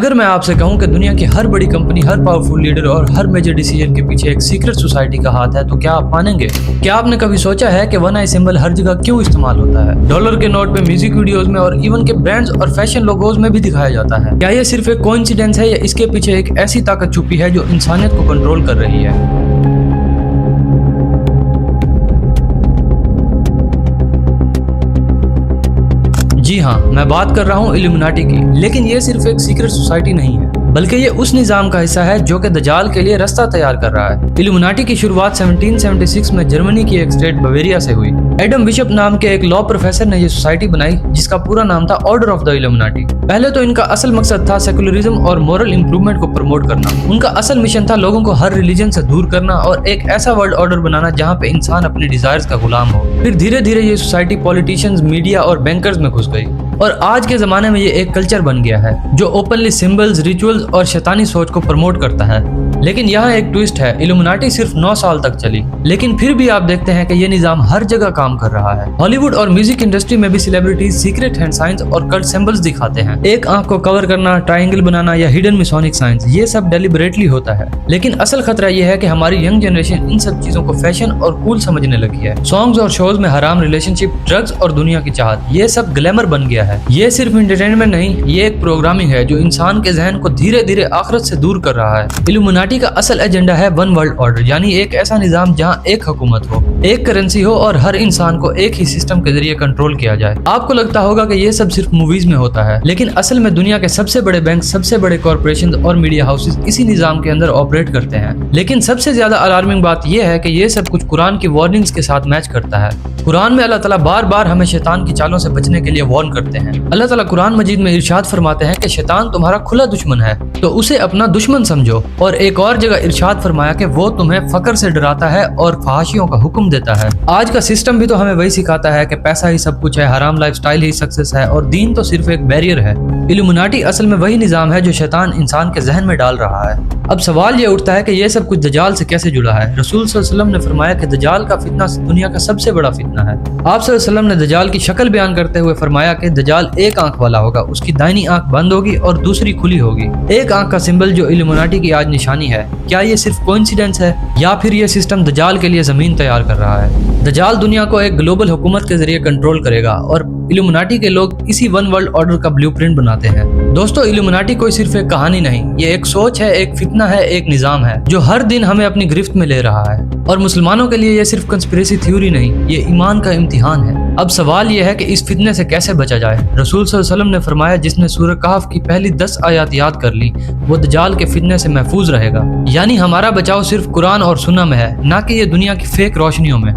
अगर मैं आपसे कहूं कि दुनिया की हर बड़ी कंपनी, हर पावरफुल लीडर और हर मेजर डिसीजन के पीछे एक सीक्रेट सोसाइटी का हाथ है, तो क्या आप मानेंगे? क्या आपने कभी सोचा है कि वन आई सिंबल हर जगह क्यों इस्तेमाल होता है? डॉलर के नोट पे, म्यूजिक वीडियोस में और इवन के ब्रांड्स और फैशन लोगोज में भी दिखाया जाता है। क्या ये सिर्फ एक कोइंसिडेंस है या इसके पीछे एक ऐसी ताकत छुपी है जो इंसानियत को कंट्रोल कर रही है? जी हाँ, मैं बात कर रहा हूँ इल्यूमिनाटी की। लेकिन ये सिर्फ एक सीक्रेट सोसाइटी नहीं है, बल्कि ये उस निजाम का हिस्सा है जो कि दज्जाल के लिए रास्ता तैयार कर रहा है। इल्यूमिनाटी की शुरुआत 1776 में जर्मनी की एक स्टेट बवेरिया से हुई। एडम बिशप नाम के एक लॉ प्रोफेसर ने ये सोसाइटी बनाई, जिसका पूरा नाम था ऑर्डर ऑफ द इल्यूमिनाटी। पहले तो इनका असल मकसद था सेकुलरिज्म और मोरल इंप्रूवमेंट को प्रमोट करना। उनका असल मिशन था लोगों को हर रिलीजन से दूर करना और एक ऐसा वर्ल्ड ऑर्डर बनाना जहाँ पे इंसान अपनी डिजायर्स का गुलाम हो। फिर धीरे धीरे ये सोसाइटी पॉलिटिशियंस, मीडिया और बैंकर्स में घुस गई और आज के जमाने में ये एक कल्चर बन गया है जो ओपनली सिंबल्स, रिचुअल्स और शैतानी सोच को प्रमोट करता है। लेकिन यहाँ एक ट्विस्ट है, इल्यूमिनाटी सिर्फ 9 साल तक चली, लेकिन फिर भी आप देखते हैं कि ये निजाम हर जगह काम कर रहा है। हॉलीवुड और म्यूजिक इंडस्ट्री में भी सेलिब्रिटीज सीक्रेट हैंड साइंस और कल्ट सिंबल्स दिखाते हैं। एक आंख को कवर करना, ट्रायंगल बनाना या हिडन मिसोनिक साइंस, ये सब डेलिबरेटली होता है। लेकिन असल खतरा ये है कि हमारी यंग जनरेशन इन सब चीजों को फैशन और कूल समझने लगी है। सॉन्ग्स और शोज में हराम रिलेशनशिप, ड्रग्स और दुनिया की चाहत, ये सब ग्लैमर बन गया है। ये सिर्फ एंटरटेनमेंट नहीं, ये एक प्रोग्रामिंग है जो इंसान के जहन को धीरे धीरे आखिरत से दूर कर रहा है। इल्यूमिनाटी का असल एजेंडा है वन वर्ल्ड ऑर्डर, यानी एक ऐसा निजाम जहां एक हुकूमत हो, एक करेंसी हो और हर इंसान को एक ही सिस्टम के जरिए कंट्रोल किया जाए। आपको लगता होगा कि ये सब सिर्फ मूवीज में होता है, लेकिन असल में दुनिया के सबसे बड़े बैंक, सबसे बड़े कॉर्पोरेशन और मीडिया हाउसेस इसी निजाम के अंदर ऑपरेट करते हैं। लेकिन सबसे ज्यादा अलार्मिंग बात यह है कि ये सब कुछ कुरान की वार्निंग्स के साथ मैच करता है। कुरान में अल्लाह ताला बार बार हमें शैतान की चालों से बचने के लिए वार्न करते हैं। अल्लाह ताला कुरान मजीद में इरशाद फरमाते हैं कि शैतान तुम्हारा खुला दुश्मन है, तो उसे अपना दुश्मन समझो। और एक और जगह इरशाद फरमाया कि वो तुम्हें फकर से डराता है और फहाशियों का हुक्म देता है। आज का सिस्टम भी तो हमें वही सिखाता है कि पैसा ही सब कुछ है, हराम लाइफस्टाइल ही सक्सेस है और दीन तो सिर्फ एक बैरियर है। इल्यूमिनाटी असल में वही निजाम है जो शैतान इंसान के जहन में डाल रहा है। अब सवाल ये उठता है कि ये सब कुछ दज्जाल से कैसे जुड़ा है? रसूल सल्लल्लाहु अलैहि वसल्लम ने फरमाया कि दज्जाल का फितना दुनिया का सबसे बड़ा फितना है। आप सल्लल्लाहु अलैहि वसल्लम ने दज्जाल की शक्ल बयान करते हुए फरमाया कि दज्जाल एक आंख वाला होगा, उसकी दाहिनी आंख बंद होगी और दूसरी खुली होगी। एक आंख का सिंबल जो इल्यूमिनाटी की आज निशानी है, क्या ये सिर्फ कोइंसिडेंस है या फिर ये सिस्टम दज्जाल के लिए जमीन तैयार कर रहा है? दज्जाल दुनिया को एक ग्लोबल हुकूमत के जरिए कंट्रोल करेगा और इल्यूमिनाटी के लोग इसी वन वर्ल्ड ऑर्डर का ब्लूप्रिंट बनाते हैं। दोस्तों, इल्यूमिनाटी कोई सिर्फ एक कहानी नहीं, ये एक सोच है, एक फितना है, एक निजाम है जो हर दिन हमें अपनी गिरफ्त में ले रहा है। और मुसलमानों के लिए ये सिर्फ कंस्पिरेसी थ्योरी नहीं, ये ईमान का इम्तिहान है। अब सवाल यह है कि इस फितने से कैसे बचा जाए। रसूल सल्लल्लाहु अलैहि वसल्लम ने फरमाया, जिसने सूरह कहफ की पहली 10 आयत याद कर ली, वो दज्जाल के फितने से महफूज रहेगा। यानी हमारा बचाव सिर्फ कुरान और सुन्नह में है, ना कि ये दुनिया की फेक रोशनियों में।